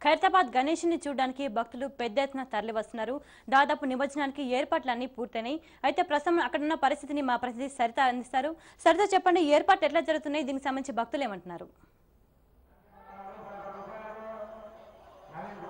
ఖైరతాబాద్ గణేష్ని చూడడానికి భక్తులు పెద్ద ఎత్తున తరలి వస్తున్నారు. దాదాపు నిమజ్జనానికి ఏర్పాట్లన్నీ పూర్తయినాయి. అయితే ప్రస్తుతం అక్కడ ఉన్న పరిస్థితిని మా ప్రతినిధి సరిత అందిస్తారు. సరిత చెప్పండి, ఏర్పాట్లు ఎట్లా జరుగుతున్నాయి, దీనికి సంబంధించి భక్తులు ఏమంటున్నారు?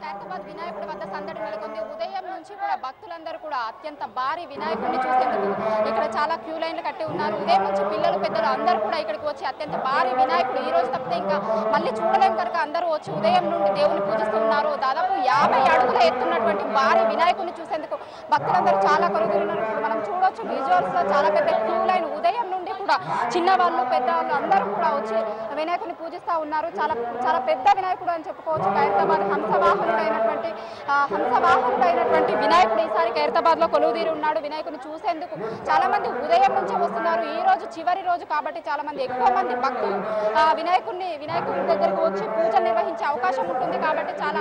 ఖైరతాబాద్ వినాయకుడి వద్ద సందడి నెలకొంది. ఉదయం నుంచి కూడా భక్తులందరూ కూడా అత్యంత భారీ వినాయకుడిని చూసేందుకు ఇక్కడ చాలా క్యూ లైన్లు కట్టి ఉన్నారు. ఉదయం నుంచి పిల్లలు పెద్దలు అందరూ కూడా ఇక్కడికి వచ్చి అత్యంత భారీ వినాయకుడు ఈ రోజు తప్పితే ఇంకా మళ్ళీ చూడలేం కనుక అందరూ వచ్చి ఉదయం నుండి దేవుని పూజిస్తూ ఉన్నారు. దాదాపు 50 అడుగుల ఎత్తున్నటువంటి భారీ వినాయకుడిని చూసేందుకు భక్తులందరూ చాలా కొనుగోలున్నారు. మనం చూడొచ్చు విజువల్స్ లో చాలా పెద్ద క్యూ లైన్. ఉదయం నుండి కూడా చిన్నవాళ్ళు పెద్దవాళ్ళు అందరూ కూడా వచ్చి వినాయకుడిని పూజిస్తూ ఉన్నారు. చాలా చాలా పెద్ద వినాయకుడు అని చెప్పుకోవచ్చు. ఖైరతాబాద్ హంసవాహనుడైనటువంటి వినాయకుడు ఈసారి ఖైరతాబాద్ లో కొలువుదీరి ఉన్నాడు. వినాయకుడిని చూసేందుకు చాలా మంది ఉదయం నుంచే వస్తున్నారు. ఈ రోజు చివరి రోజు కాబట్టి చాలా మంది ఎక్కువ మంది భక్తులు వినాయకుడి దగ్గరకు వచ్చి పూజలు నిర్వహించే అవకాశం ఉంటుంది. కాబట్టి చాలా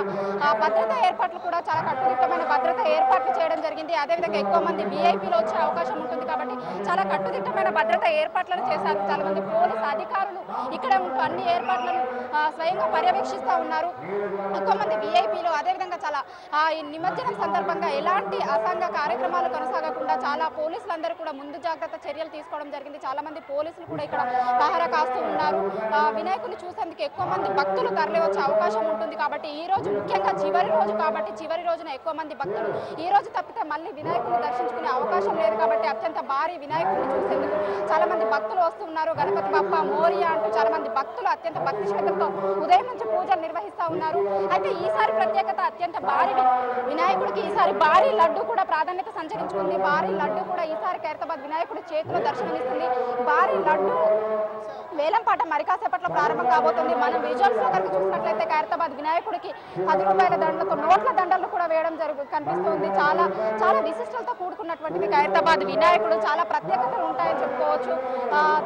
భద్రతా ఏర్పాట్లు కూడా చాలా కట్టుదిట్టమైన భద్రతా ఏర్పాట్లు చేయడం జరిగింది. అదేవిధంగా ఎక్కువ మంది విఐపీలు వచ్చే అవకాశం ఉంటుంది కాబట్టి చాలా కట్టుదిట్టమైన భద్రతా ఏర్పాట్లను చేశారు. చాలా మంది పోలీసు అధికారులు ఇక్కడ ఉంటూ అన్ని ఏర్పాట్లను స్వయంగా పర్యవేక్షిస్తూ ఉన్నారు. ఎక్కువ మంది విఐపీలు అదేవిధంగా చాలా ఈ నిమజ్జనం సందర్భంగా ఎలాంటి అసాంఘ కార్యక్రమాలు కొనసాగకుండా చాలా పోలీసులందరూ కూడా ముందు జాగ్రత్త చర్యలు తీసుకోవడం జరిగింది. చాలా మంది పోలీసులు కూడా ఇక్కడ పహారా కాస్తూ ఉన్నారు. వినాయకుడిని చూసేందుకు ఎక్కువ మంది భక్తులు తరలి వచ్చే అవకాశం ఉంటుంది. కాబట్టి ఈ రోజు ముఖ్యంగా చివరి రోజు కాబట్టి చివరి రోజున ఎక్కువ మంది భక్తులు ఈ రోజు తప్పితే మళ్ళీ వినాయకుడిని దర్శించుకునే అవకాశం లేదు. కాబట్టి అత్యంత భారీ వినాయకుడిని చూసేందుకు చాలా మంది భక్తులు వస్తున్నారు. గణపతి బప్ప మోరియా అంటూ చాలా మంది భక్తులు అత్యంత భక్తి శ్రద్ధలతో ఉదయం నుంచి పూజలు నిర్వహిస్తూ ఉన్నారు. అయితే ఈసారి ప్రత్యేకత అత్యంత భారీ వినాయకుడికి ఈసారి భారీ లడ్డు కూడా ప్రాధాన్యత సంచరించుకుంది. భారీ లడ్డు కూడా ఈసారి ఖైరతాబాద్ వినాయకుడి చేతిలో దర్శనమిస్తుంది. భారీ లడ్డు వేలంపాట మరి కాసేపట్లో ప్రారంభం కాబోతుంది. మనం విజువల్స్ లో కనుక చూసినట్లయితే ఖైరతాబాద్ వినాయకుడికి 10 రూపాయల దండలతో నోట్ల దండలు కూడా వేయడం కనిపిస్తుంది. చాలా చాలా విశిష్టలతో కూడుకున్నటువంటిది ఖైరతాబాద్ వినాయకుడు. చాలా ప్రత్యేకతలు ఉంటాయని చెప్పుకోవచ్చు.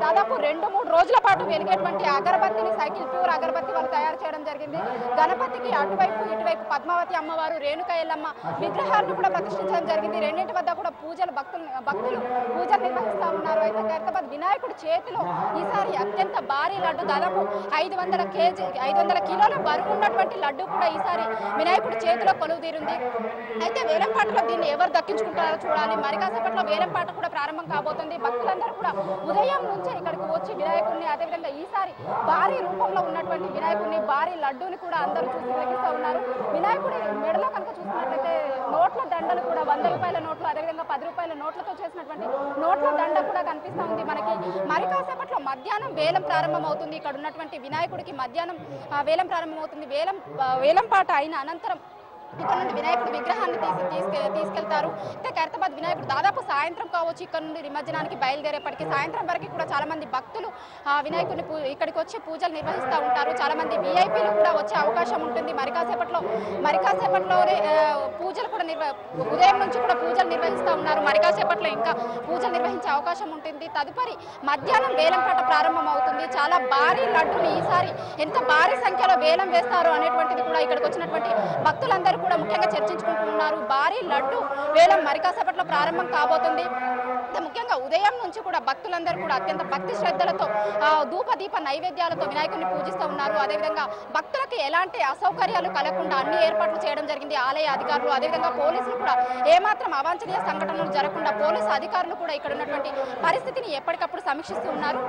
దాదాపు 2-3 రోజుల పాటు వెలిగేటువంటి అగరబత్తిని సైకిల్ ప్యూర్ అగరబత్తి వాళ్ళు తయారు చేయడం జరిగింది. గణపతికి అటువైపు ఇటువైపు పద్మావతి అమ్మవారు రేణుక ఎల్లమ్మ విగ్రహాలను కూడా ప్రతిష్ఠించడం జరిగింది. రెండింటి వద్ద కూడా భక్తులు పూజలు నిర్వహిస్తూ ఉన్నారు. అయితే ఖైరతాబాద్ వినాయకుడి చేతిలో ఈసారి అత్యంత భారీ లడ్డు దాదాపు 500 కిలోల బరువు ఉన్నటువంటి లడ్డు కూడా ఈసారి వినాయకుడి చేతిలో కొలువు తీరుంది. అయితే వేలంపాటలో దీన్ని ఎవరు దక్కించుకుంటారో చూడాలి. మరి కాసేపట్లో వేలంపాట కూడా ప్రారంభం కాబోతుంది. భక్తులందరూ కూడా ఉదయం నుంచే ఇక్కడికి వచ్చి వినాయకుడిని అదేవిధంగా ఈసారి భారీ రూపంలో ఉన్నటువంటి వినాయకుడిని భారీ లడ్డూని కూడా అందరూ చూసి తిలకిస్తూ ఉన్నారు. వినాయకుడి మెడలో కనుక చూసినట్లయితే నోట్ల దండలు కూడా 100 రూపాయల నోట్లు అదేవిధంగా 10 రూపాయల నోట్లతో చేసినటువంటి నోట్ల దండ కూడా కనిపిస్తూ ఉంది మనకి. మరి కాసేపట్లో మధ్యాహ్నం వేలం ప్రారంభం అవుతుంది. ఇక్కడ ఉన్నటువంటి వినాయకుడికి మధ్యాహ్నం వేలం ప్రారంభం అవుతుంది. వేలం పాట అయిన అనంతరం ఇక్కడ నుండి వినాయకుడి విగ్రహాన్ని తీసుకెళ్తారు. అయితే ఖైరతాబాద్ వినాయకుడు దాదాపు సాయంత్రం కావచ్చు ఇక్కడ నుండి నిమజ్జనానికి బయలుదేరేపటికి సాయంత్రం వరకు కూడా చాలా మంది భక్తులు వినాయకుడిని ఇక్కడికి వచ్చి పూజలు నిర్వహిస్తూ ఉంటారు. చాలా మంది విఐపీలు కూడా వచ్చే అవకాశం ఉంటుంది. మరి కాసేపట్లోనే పూజలు కూడా ఉదయం నుంచి కూడా పూజలు నిర్వహిస్తూ ఉన్నారు. మరి కాసేపట్లో ఇంకా పూజలు నిర్వహించే అవకాశం ఉంటుంది. తదుపరి మధ్యాహ్నం వేలంపాట ప్రారంభం అవుతుంది. చాలా భారీ లడ్డుని ఈసారి ఎంత భారీ సంఖ్యలో వేలం వేస్తారు అనేటువంటిది కూడా ఇక్కడికి వచ్చినటువంటి భక్తులందరూ కూడా ముఖ్యంగా చర్చించుకుంటున్నారు. భారీ లడ్డు వేలం మరి కాసేపట్లో ప్రారంభం కాబోతుంది. ముఖ్యంగా ఉదయం నుంచి కూడా భక్తులందరూ కూడా అత్యంత భక్తి శ్రద్ధలతో ధూపదీప నైవేద్యాలతో వినాయకుడిని పూజిస్తూ ఉన్నారు. అదేవిధంగా భక్తులకు ఎలాంటి అసౌకర్యాలు కలగకుండా అన్ని ఏర్పాట్లు చేయడం జరిగింది. ఆలయ అధికారులు అదేవిధంగా పోలీసులు కూడా ఏమాత్రం అవాంఛనీయ సంఘటనలు జరగకుండా పోలీసు అధికారులు కూడా ఇక్కడ ఉన్నటువంటి పరిస్థితిని ఎప్పటికప్పుడు సమీక్షిస్తూ ఉన్నారు.